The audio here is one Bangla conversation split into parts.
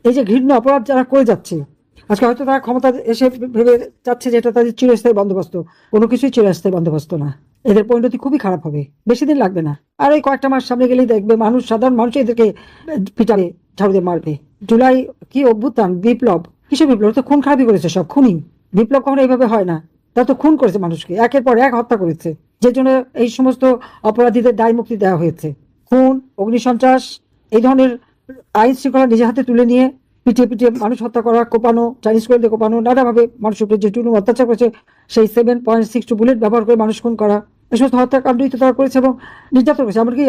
এই যে ঘৃণ্য অপরাধ যারা করে যাচ্ছে, আজকে হয়তো তারা ক্ষমতা এসে ভেবে যাচ্ছে যে এটা তাদের চিরস্থায়ী বন্দোবস্ত। কোনো কিছুই চিরস্থায়ী বন্দোবস্ত না। এদের পরিণতি খুবই খারাপ হবে, বেশি দিন লাগবে না। আর ওই কয়েকটা মাস সামনে গেলেই দেখবে মানুষ, সাধারণ মানুষ এদেরকে পিটাবে, ঝাড়ু দিয়ে মারবে। জুলাই কি অভ্যুত্থান, বিপ্লব, কিসের বিপ্লব? তো খুন খারাপই করেছে সব, খুনি। বিপ্লব কখনো এইভাবে হয় না। তারা তো খুন করেছে, মানুষকে একের পর এক হত্যা করেছে, যে জন্য এই সমস্ত অপরাধীদের দায় মুক্তি দেওয়া হয়েছে। খুন, অগ্নিসন্ত্রাস, এই ধরনের আইন শৃঙ্খলা নিজে হাতে তুলে নিয়ে পিটিয়ে পিটিয়ে মানুষ হত্যা করা, কোপানো, চাইনিজ করে দিয়ে কোপানো, নানাভাবে মানুষের উপরে যে টুনু অত্যাচার করেছে, সেই 7.62 বুলেট ব্যবহার করে মানুষ খুন করা, এই সমস্ত হত্যাকাণ্ডই তো তারা করেছে এবং নির্যাতন করেছে। এমনকি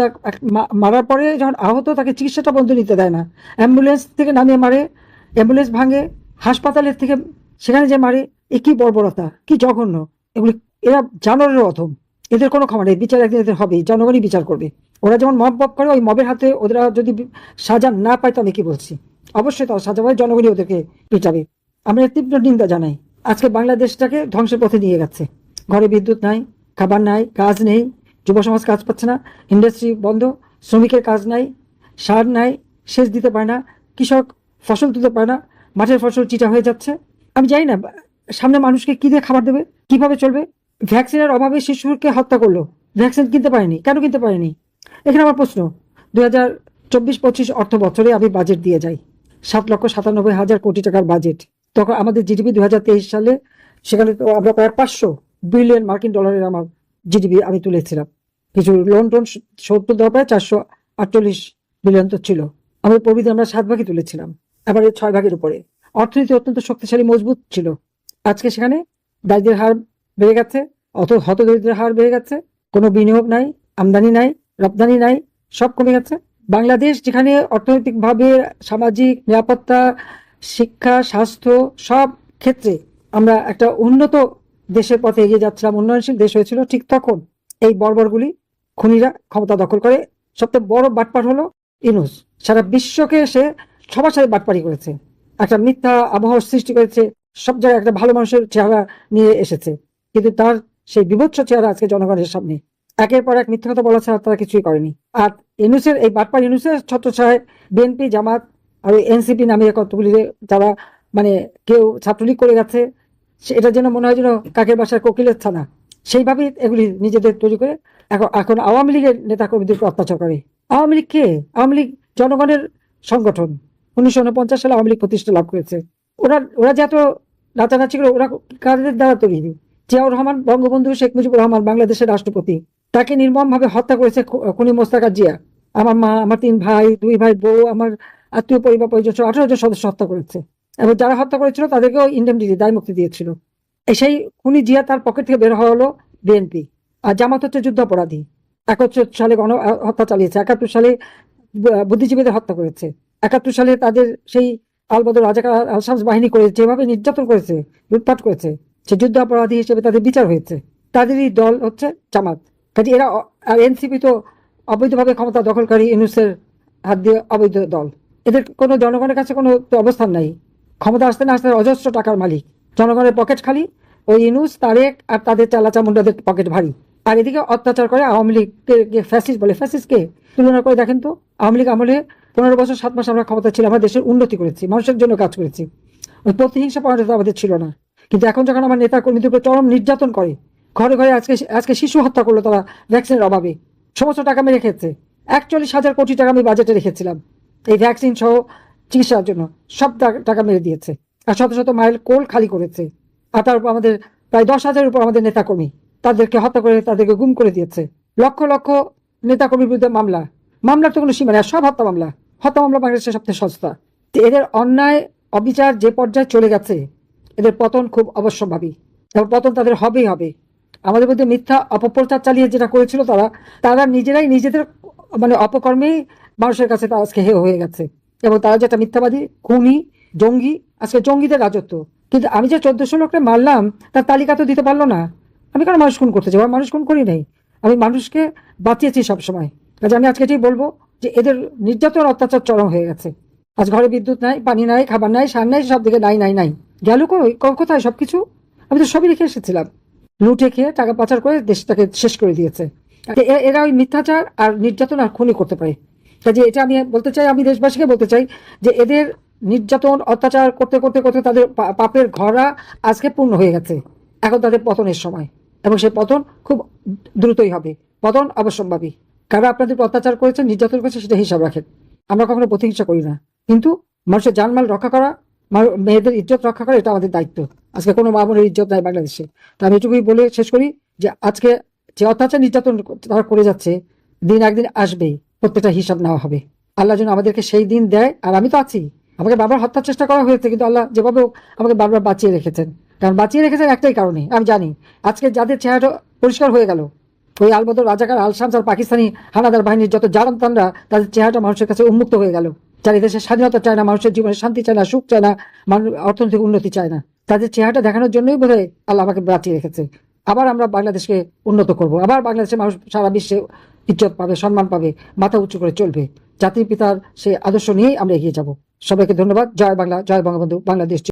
মারার পরে যখন আহত, তাকে চিকিৎসাটা বন্ধ নিতে দেয় না, অ্যাম্বুলেন্স থেকে নামিয়ে মারে, অ্যাম্বুলেন্স ভাঙে, হাসপাতালের থেকে সেখানে যে মারে। এ কি বর্বরতা, কি জঘন্য এগুলি! এরা জানোয়ারের অধম, এদের কোনো ক্ষমা নেই। বিচার একদিন এদের হবেই, জনগণই বিচার করবে। ওরা যেমন মব করে, ওই মবের হাতে ওরা যদি সাজা না পায়, তো আমি কি বলছি, অবশ্যই তারা সাজা পায়, জনগণই ওদেরকে পিটাবে। আমরা তীব্র নিন্দা জানাই। আজকে বাংলাদেশটাকে ধ্বংসের পথে নিয়ে গেছে। ঘরে বিদ্যুৎ নাই, খাবার নাই, কাজ নেই, যুব সমাজ কাজ পাচ্ছে না, ইন্ডাস্ট্রি বন্ধ, শ্রমিকের কাজ নাই, সার নাই, সেচ দিতে পারে না, কৃষক ফসল তুলতে পারে না, মাঠের ফসল চিটা হয়ে যাচ্ছে। আমি জানি না সামনে মানুষকে কি দিয়ে খাবার দেবে, কিভাবে চলবে। ভ্যাকসিনের অভাবে শিশুকে হত্যা করলো, ভ্যাকসিন কিনতে পারেনি। কেন কিনতে পারেনি? এখানে আমার প্রশ্ন। 2024-25 অর্থ বছরে আমি বাজেট দিয়ে যাই, 7,97,000 কোটি টাকার বাজেট। তখন আমাদের জিডিপি 2023 সালে, সেখানে তো আমরা প্রায় 500 বিলিয়ন মার্কিন ডলারের আমার জিডিপি আমি তুলেছিলাম। কিছু লোন টোন 70 দেওয়া, প্রায় 448 বিলিয়ন তো ছিল। আমাদের প্রবৃদ্ধি আমরা 7 ভাগই তুলেছিলাম, এবারে 6 ভাগের উপরে। অর্থনীতি অত্যন্ত শক্তিশালী, মজবুত ছিল। আজকে সেখানে দারিদ্রের হার বেড়ে গেছে, হতদরিদ্রের হার বেড়ে গেছে, কোনো বিনিয়োগ নাই, আমদানি নাই, রপ্তানি নাই, সব কমে গেছে। বাংলাদেশ যেখানে অর্থনৈতিকভাবে, সামাজিক নিরাপত্তা, শিক্ষা, স্বাস্থ্য সব ক্ষেত্রে আমরা একটা উন্নত দেশের পথে এগিয়ে যাচ্ছিলাম, উন্নয়নশীল দেশ হয়েছিল, ঠিক তখন এই বর্বরগুলি, খুনিরা ক্ষমতা দখল করে। সবচেয়ে বড় বাটপার হলো ইউনূস। সারা বিশ্বকে সে সবার সাথে বাটপারি করেছে, একটা মিথ্যা আবহাওয়ার সৃষ্টি করেছে, সব জায়গায় একটা ভালো মানুষের চেহারা নিয়ে এসেছে, কিন্তু তার সেই বিভৎস চেহারা আজকে জনগণের সামনে। একের পর এক মিথ্যা কথা বলা ছাড়া তারা কিছুই করেনি। আর ইউনূসের এই বাটপার, ইউনূসের ছত্রছায়ায় বিএনপি, জামাত আর এনসিপি নামে কতগুলি, যারা মানে কেউ ছাত্রলীগ করে গেছে, এটা যেন মনে হয় যেন কাকের বাসার কোকিলের ছানা, সেইভাবেই এগুলি নিজেদের তৈরি করে এখন আওয়ামী লীগের নেতা কর্মীদেরকে অত্যাচার করে। আওয়ামী লীগ কে? আওয়ামী লীগ জনগণের সংগঠন। 1949 সালে আওয়ামী লীগ প্রতিষ্ঠা লাভ করেছে। ওরা যে এত নাচানাচি করে, ওরা কাদের দ্বারা তৈরি? জিয়াউর রহমান, বঙ্গবন্ধু শেখ মুজিবুর রহমান, বাংলাদেশের রাষ্ট্রপতি, তাকে নির্মমভাবে হত্যা করেছে খুনি মোস্তাক জিয়া। আমার মা, আমার 3 ভাই, 2 ভাই, বউ, আমার আত্মীয় পরিবার পরিজন 18 জন সদস্য হত্যা করেছে। এবং যারা হত্যা করেছিল তাদেরকেও ইন্ডেমনিটি, দায় মুক্তি দিয়েছিল। সেই খুনি জিয়া, তার পকেট থেকে বের হওয়া হলো বিএনপি। আর জামাত হচ্ছে যুদ্ধ অপরাধী। 71 সালে গণ হত্যা চালিয়েছে, 71 সালে বুদ্ধিজীবীদের হত্যা করেছে, 71 সালে তাদের সেই আলবদর রাজাকার আল-শামস বাহিনী করে যেভাবে নির্যাতন করেছে, লুটপাট করেছে, সে যুদ্ধ অপরাধী হিসেবে তাদের বিচার হয়েছে। তাদেরই দল হচ্ছে জামাত। কাজে এরা, আর এনসিপি তো অবৈধভাবে ক্ষমতা দখলকারী ইউনূসের হাত দিয়ে অবৈধ দল। এদের কোনো জনগণের কাছে কোনো অবস্থান নাই। ক্ষমতা আসতে না আসতে অজস্র টাকার মালিক, জনগণের পকেট খালি। ওই ইউনূস, তারেক আর তাদের চালাচামুন্ডাদের পকেট ভারী। আর এদিকে অত্যাচার করে আওয়ামী লীগকে ফ্যাসিস্ট বলে। ফ্যাসিস্টকে তুলনা করে দেখেন তো। আওয়ামী লীগ আমলে 15 বছর 7 মাস আমরা ক্ষমতা ছিলাম, আমরা দেশের উন্নতি করেছি, মানুষের জন্য কাজ করেছি, ওই প্রতিহিংসা পরায়ণতা আমাদের ছিল না। কিন্তু এখন যখন আমার নেতা কর্মীদের উপর চরম নির্যাতন করে, ঘরে ঘরে আজকে শিশু হত্যা করলো তারা ভ্যাকসিনের অভাবে, সমস্ত টাকা মেরে খেয়েছে। 41,000 কোটি টাকা আমি বাজেটে রেখেছিলাম এই ভ্যাকসিন সহ চিকিৎসার জন্য, সব টাকা মেরে দিয়েছে। আর শত শত মাইল কোল খালি করেছে। আর তার উপর আমাদের প্রায় 10,000-এর উপর আমাদের নেতাকর্মী, তাদেরকে হত্যা করে, তাদেরকে গুম করে দিয়েছে। লক্ষ লক্ষ নেতাকর্মীর বিরুদ্ধে মামলার তো কোনো সীমা নেই। সব হত্যা মামলা বাংলাদেশের সবচেয়ে সস্তা। এদের অন্যায় অবিচার যে পর্যায়ে চলে গেছে, এদের পতন খুব অবশ্যম্ভাবী, এবং পতন তাদের হবেই হবে। আমাদের মধ্যে মিথ্যা অপপ্রচার চালিয়ে যেটা করেছিল তারা নিজেরাই নিজেদের মানে অপকর্মেই মানুষের কাছে তারা আজকে হেয় হয়ে গেছে। এবং তারা যেটা মিথ্যাবাদী, খুনি, জঙ্গি, আজকে জঙ্গিদের রাজত্ব। কিন্তু আমি যে 1400 লোককে মারলাম, তার তালিকা তো দিতে পারলো না। আমি কেন মানুষ খুন করতে যাবো? মানুষ খুন করি নাই, আমি মানুষকে বাঁচিয়েছি সবসময়। কাজে আমি আজকে এটাই বলবো যে এদের নির্যাতন, অত্যাচার চরম হয়ে গেছে। আজ ঘরে বিদ্যুৎ নাই, পানি নাই, খাবার নাই, সার নাই, সব দিকে নাই। গেল কোথায় সবকিছু? আমি তো সবই রেখে এসেছিলাম। লুটে খেয়ে, টাকা পাচার করে দেশটাকে শেষ করে দিয়েছে। এরা ওই মিথ্যাচার আর নির্যাতন আর খুনই করতে পারে। কাজে এটা আমি বলতে চাই, আমি দেশবাসীকে বলতে চাই যে এদের নির্যাতন অত্যাচার করতে করতে করতে তাদের পাপের ঘরা আজকে পূর্ণ হয়ে গেছে। এখন তাদের পতনের সময়, এবং সেই পতন খুব দ্রুতই হবে, পতন অবশ্যম্ভাবী। কারা আপনাদের অত্যাচার করেছে, নির্যাতন করেছে, সেটা হিসাব রাখেন। আমরা কখনো প্রতিহিংসা করি না, কিন্তু মানুষের জানমাল রক্ষা করা, মেয়েদের ইজ্জত রক্ষা করা, এটা আমাদের দায়িত্ব। আজকে কোনো মা বোনের ইজ্জত নাই বাংলাদেশে। তো আমি এটুকুই বলে শেষ করি যে আজকে যে অত্যাচার নির্যাতন তারা করে যাচ্ছে, দিন একদিন আসবেই, প্রত্যেকটা হিসাব নেওয়া হবে। আল্লাহ যেন আমাদেরকে সেই দিন দেয়। আর আমি তো আছি, আমাকে বারবার হত্যার চেষ্টা করা হয়েছে, কিন্তু আল্লাহ যেভাবে হোক আমাকে বারবার বাঁচিয়ে রেখেছেন। কারণ বাঁচিয়ে রেখেছেন একটাই কারণে, আমি জানি আজকে যাদের চেহারাটা পরিষ্কার হয়ে গেল, ওই আলবদর রাজাকার, আল শামস আর পাকিস্তানি হানাদার বাহিনীর যত জারানতানরা, তাদের চেহারাটা মানুষের কাছে উন্মুক্ত হয়ে গেল। যারা দেশের স্বাধীনতা চায় না, মানুষের জীবনে শান্তি চায় না, সুখ চায় না, অর্থনৈতিক উন্নতি চায় না, তাদের চেহারাটা দেখানোর জন্যই বোধহয় আল্লাহ আমাকে বাঁচিয়ে রেখেছে। আবার আমরা বাংলাদেশকে উন্নত করব, আবার বাংলাদেশের মানুষ সারা বিশ্বে ইজ্জত পাবে, সম্মান পাবে, মাথা উঁচু করে চলবে। জাতির পিতার সেই আদর্শ নিয়েই আমরা এগিয়ে যাব। সবাইকে ধন্যবাদ। জয় বাংলা, জয় বঙ্গবন্ধু, বাংলাদেশ।